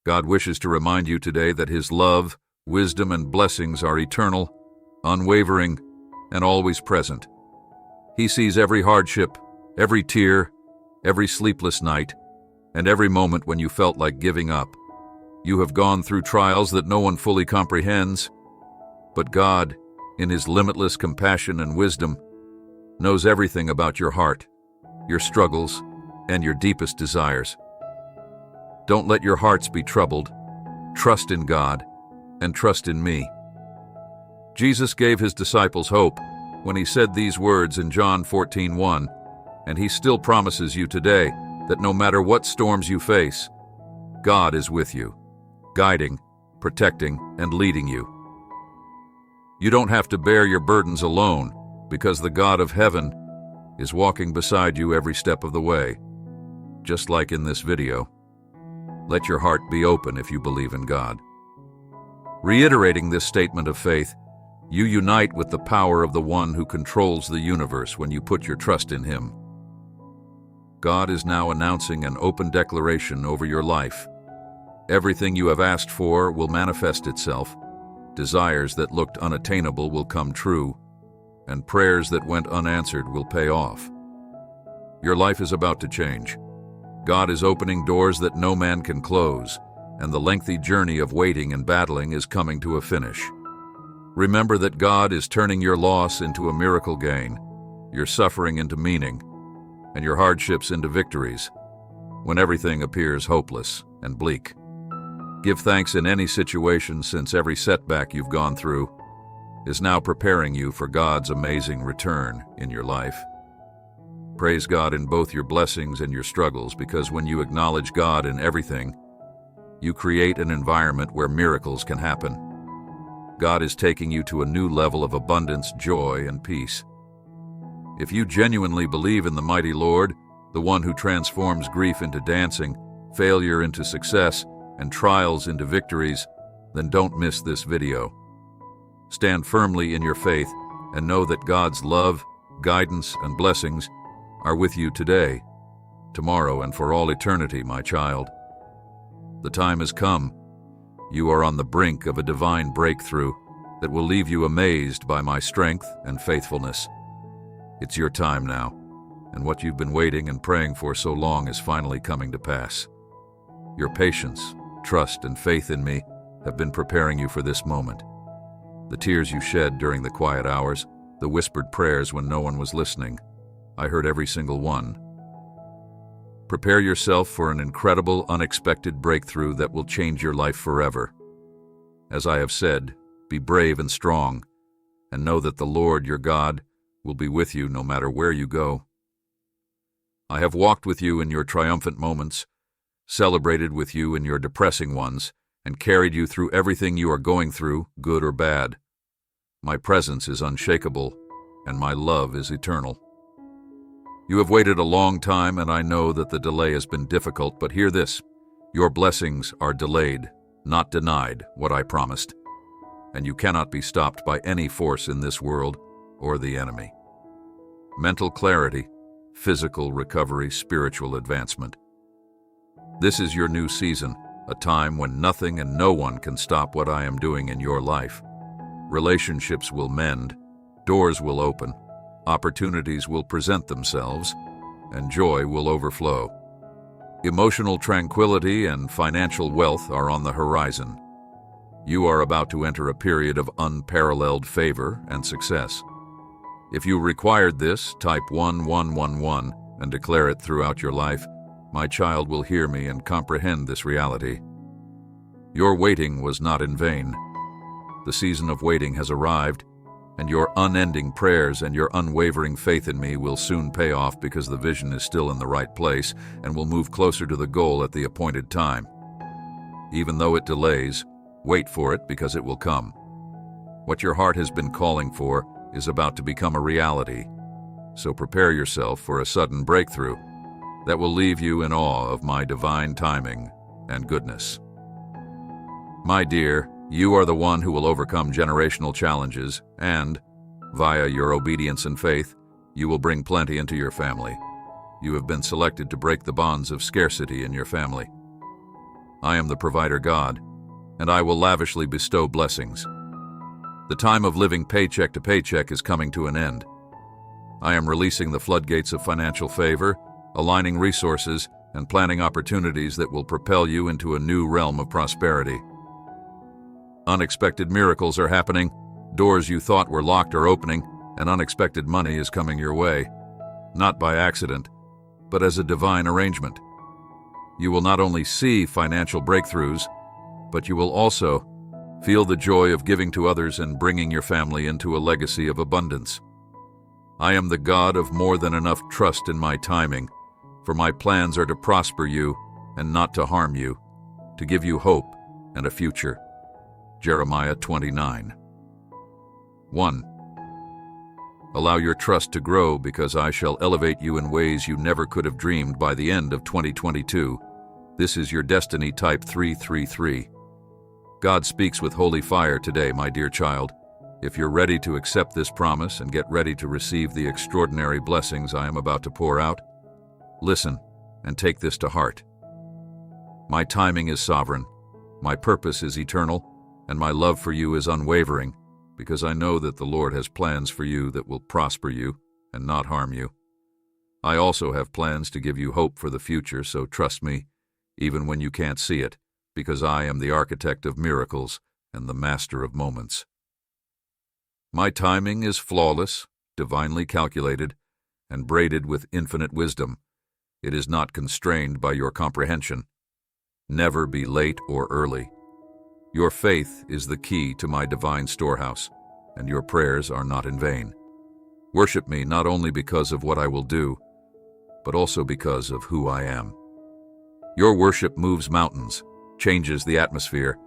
God wishes to remind you today that His love, wisdom, and blessings are eternal, unwavering, and always present. He sees every hardship, every tear, every sleepless night, and every moment when you felt like giving up. You have gone through trials that no one fully comprehends, but God, in His limitless compassion and wisdom, knows everything about your heart, your struggles, and your deepest desires. Don't let your hearts be troubled. Trust in God, and trust in me. Jesus gave His disciples hope when He said these words in John 14:1, and He still promises you today that no matter what storms you face, God is with you, guiding, protecting, and leading you. You don't have to bear your burdens alone, because the God of heaven is walking beside you every step of the way, just like in this video. Let your heart be open if you believe in God. Reiterating this statement of faith, you unite with the power of the one who controls the universe when you put your trust in Him. God is now announcing an open declaration over your life. Everything you have asked for will manifest itself. Desires that looked unattainable will come true, and prayers that went unanswered will pay off. Your life is about to change. God is opening doors that no man can close, and the lengthy journey of waiting and battling is coming to a finish. Remember that God is turning your loss into a miracle gain, your suffering into meaning, and your hardships into victories, when everything appears hopeless and bleak. Give thanks in any situation, since every setback you've gone through is now preparing you for God's amazing return in your life. Praise God in both your blessings and your struggles, because when you acknowledge God in everything, you create an environment where miracles can happen. God is taking you to a new level of abundance, joy, and peace. If you genuinely believe in the mighty Lord, the one who transforms grief into dancing, failure into success, and trials into victories, then don't miss this video. Stand firmly in your faith and know that God's love, guidance, and blessings are with you today, tomorrow, and for all eternity, my child. The time has come. You are on the brink of a divine breakthrough that will leave you amazed by my strength and faithfulness. It's your time now, and what you've been waiting and praying for so long is finally coming to pass. Your patience, trust, and faith in me have been preparing you for this moment. The tears you shed during the quiet hours, the whispered prayers when no one was listening, I heard every single one. Prepare yourself for an incredible, unexpected breakthrough that will change your life forever. As I have said, be brave and strong, and know that the Lord, your God, will be with you no matter where you go. I have walked with you in your triumphant moments, celebrated with you in your depressing ones, and carried you through everything you are going through, good or bad. My presence is unshakable, and my love is eternal. You have waited a long time, and I know that the delay has been difficult, but hear this: your blessings are delayed, not denied, what I promised, and you cannot be stopped by any force in this world or the enemy. Mental clarity, physical recovery, spiritual advancement. This is your new season, a time when nothing and no one can stop what I am doing in your life. Relationships will mend, doors will open, opportunities will present themselves, and joy will overflow. Emotional tranquility and financial wealth are on the horizon. You are about to enter a period of unparalleled favor and success. If you required this, type 1111 and declare it throughout your life. My child will hear me and comprehend this reality. Your waiting was not in vain. The season of waiting has arrived, and your unending prayers and your unwavering faith in me will soon pay off, because the vision is still in the right place and will move closer to the goal at the appointed time. Even though it delays, wait for it, because it will come. What your heart has been calling for is about to become a reality, so prepare yourself for a sudden breakthrough that will leave you in awe of my divine timing and goodness. My dear, you are the one who will overcome generational challenges, and, via your obedience and faith, you will bring plenty into your family. You have been selected to break the bonds of scarcity in your family. I am the provider God, and I will lavishly bestow blessings. The time of living paycheck to paycheck is coming to an end. I am releasing the floodgates of financial favor, aligning resources, and planning opportunities that will propel you into a new realm of prosperity. Unexpected miracles are happening, doors you thought were locked are opening, and unexpected money is coming your way, not by accident, but as a divine arrangement. You will not only see financial breakthroughs, but you will also feel the joy of giving to others and bringing your family into a legacy of abundance. I am the God of more than enough. Trust in my timing, for my plans are to prosper you and not to harm you, to give you hope and a future. Jeremiah 29. 1. Allow your trust to grow, because I shall elevate you in ways you never could have dreamed by the end of 2022. This is your destiny type 333. God speaks with holy fire today, my dear child. If you're ready to accept this promise and get ready to receive the extraordinary blessings I am about to pour out, listen and take this to heart. My timing is sovereign, my purpose is eternal, and my love for you is unwavering, because I know that the Lord has plans for you that will prosper you and not harm you. I also have plans to give you hope for the future, so trust me, even when you can't see it, because I am the architect of miracles and the master of moments. My timing is flawless, divinely calculated, and braided with infinite wisdom. It is not constrained by your comprehension. Never be late or early. Your faith is the key to my divine storehouse, and your prayers are not in vain. Worship me not only because of what I will do, but also because of who I am. Your worship moves mountains, changes the atmosphere,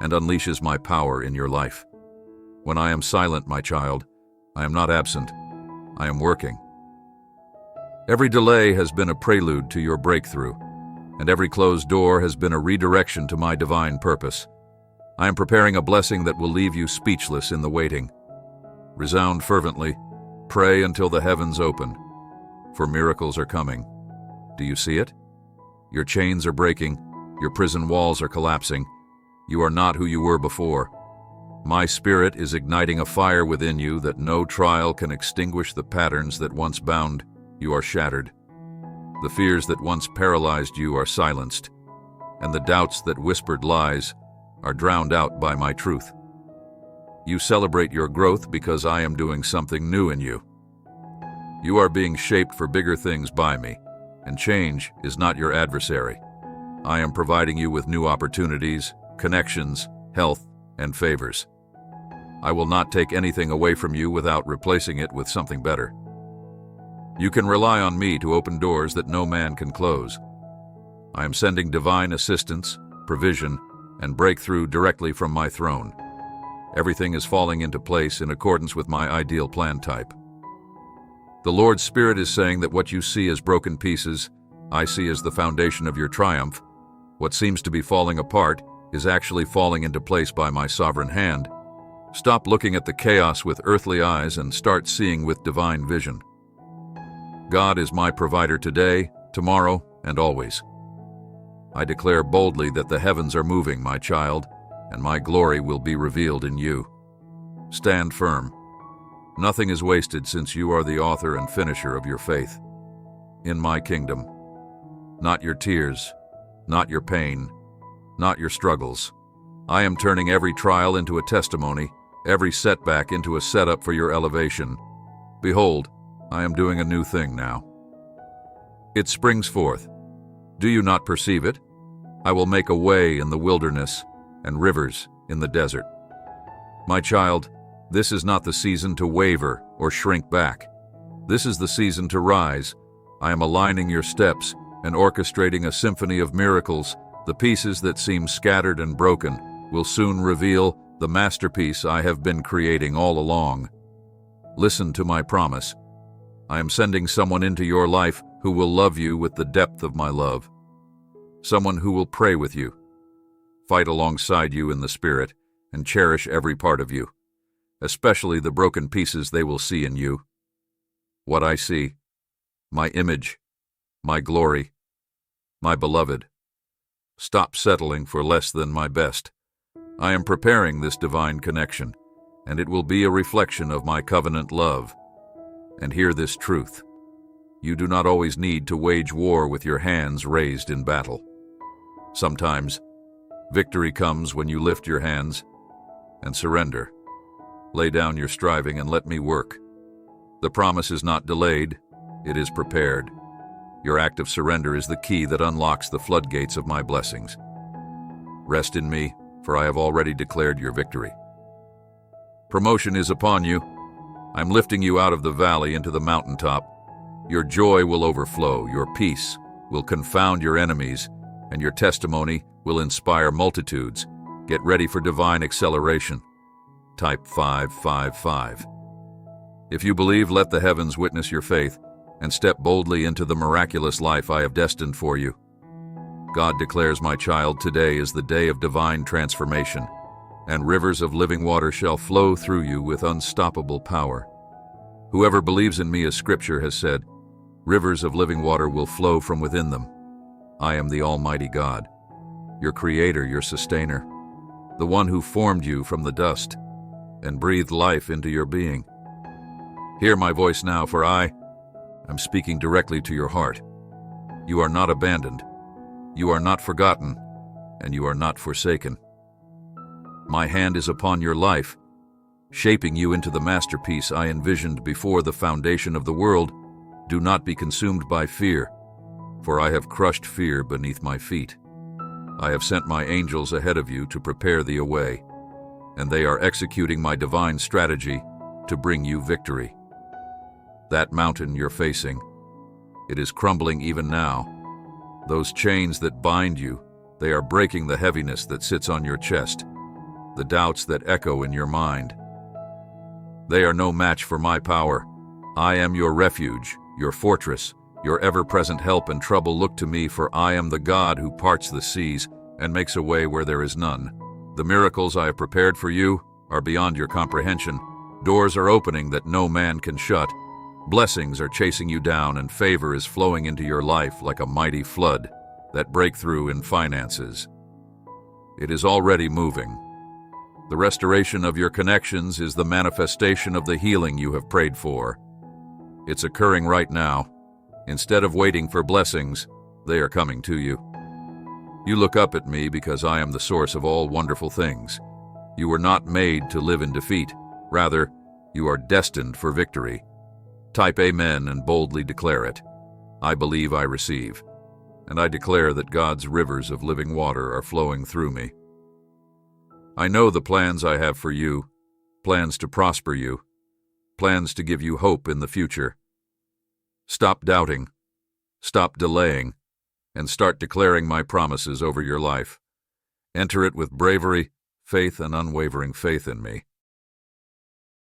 and unleashes my power in your life. When I am silent, my child, I am not absent. I am working. Every delay has been a prelude to your breakthrough, and every closed door has been a redirection to my divine purpose. I am preparing a blessing that will leave you speechless in the waiting. Resound fervently, pray until the heavens open, for miracles are coming. Do you see it? Your chains are breaking, your prison walls are collapsing. You are not who you were before. My spirit is igniting a fire within you that no trial can extinguish. The patterns that once bound you are shattered. The fears that once paralyzed you are silenced, and the doubts that whispered lies are drowned out by my truth. You celebrate your growth because I am doing something new in you. You are being shaped for bigger things by me, and change is not your adversary. I am providing you with new opportunities, connections, health, and favors. I will not take anything away from you without replacing it with something better. You can rely on me to open doors that no man can close. I am sending divine assistance, provision, and breakthrough directly from my throne. Everything is falling into place in accordance with my ideal plan type. The Lord's Spirit is saying that what you see as broken pieces, I see as the foundation of your triumph. What seems to be falling apart is actually falling into place by my sovereign hand. Stop looking at the chaos with earthly eyes and start seeing with divine vision. God is my provider today, tomorrow, and always. I declare boldly that the heavens are moving, my child, and my glory will be revealed in you. Stand firm. Nothing is wasted, since you are the author and finisher of your faith. In my kingdom. Not your tears, not your pain, not your struggles. I am turning every trial into a testimony, every setback into a setup for your elevation. Behold, I am doing a new thing now. It springs forth. Do you not perceive it? I will make a way in the wilderness and rivers in the desert. My child, this is not the season to waver or shrink back. This is the season to rise. I am aligning your steps and orchestrating a symphony of miracles. The pieces that seem scattered and broken will soon reveal the masterpiece I have been creating all along. Listen to my promise. I am sending someone into your life who will love you with the depth of my love. Someone who will pray with you, fight alongside you in the Spirit, and cherish every part of you, especially the broken pieces they will see in you. What I see, my image, my glory, my beloved. Stop settling for less than my best. I am preparing this divine connection, and it will be a reflection of my covenant love. And hear this truth. You do not always need to wage war with your hands raised in battle. Sometimes, victory comes when you lift your hands and surrender. Lay down your striving and let me work. The promise is not delayed, it is prepared. Your act of surrender is the key that unlocks the floodgates of my blessings. Rest in me, for I have already declared your victory. Promotion is upon you. I'm lifting you out of the valley into the mountaintop. Your joy will overflow, your peace will confound your enemies, and your testimony will inspire multitudes. Get ready for divine acceleration. Type 555. If you believe, let the heavens witness your faith, and step boldly into the miraculous life I have destined for you. God declares, my child, today is the day of divine transformation, and rivers of living water shall flow through you with unstoppable power. Whoever believes in me, as Scripture has said, rivers of living water will flow from within them. I am the Almighty God, your Creator, your Sustainer, the one who formed you from the dust and breathed life into your being. Hear my voice now, for I'm speaking directly to your heart. You are not abandoned, you are not forgotten, and you are not forsaken. My hand is upon your life, shaping you into the masterpiece I envisioned before the foundation of the world. Do not be consumed by fear, for I have crushed fear beneath my feet. I have sent my angels ahead of you to prepare the way, and they are executing my divine strategy to bring you victory. That mountain you're facing, it is crumbling even now. Those chains that bind you, they are breaking the heaviness that sits on your chest, the doubts that echo in your mind. They are no match for my power. I am your refuge, your fortress, your ever-present help in trouble. Look to me, for I am the God who parts the seas and makes a way where there is none. The miracles I have prepared for you are beyond your comprehension. Doors are opening that no man can shut. Blessings are chasing you down, and favor is flowing into your life like a mighty flood. That breakthrough in finances, it is already moving. The restoration of your connections is the manifestation of the healing you have prayed for. It's occurring right now. Instead of waiting for blessings, they are coming to you. You look up at me because I am the source of all wonderful things. You were not made to live in defeat. Rather, you are destined for victory. Type Amen and boldly declare it. I believe, I receive, and I declare that God's rivers of living water are flowing through me. I know the plans I have for you, plans to prosper you, plans to give you hope in the future. Stop doubting, stop delaying, and start declaring my promises over your life. Enter it with bravery, faith, and unwavering faith in me.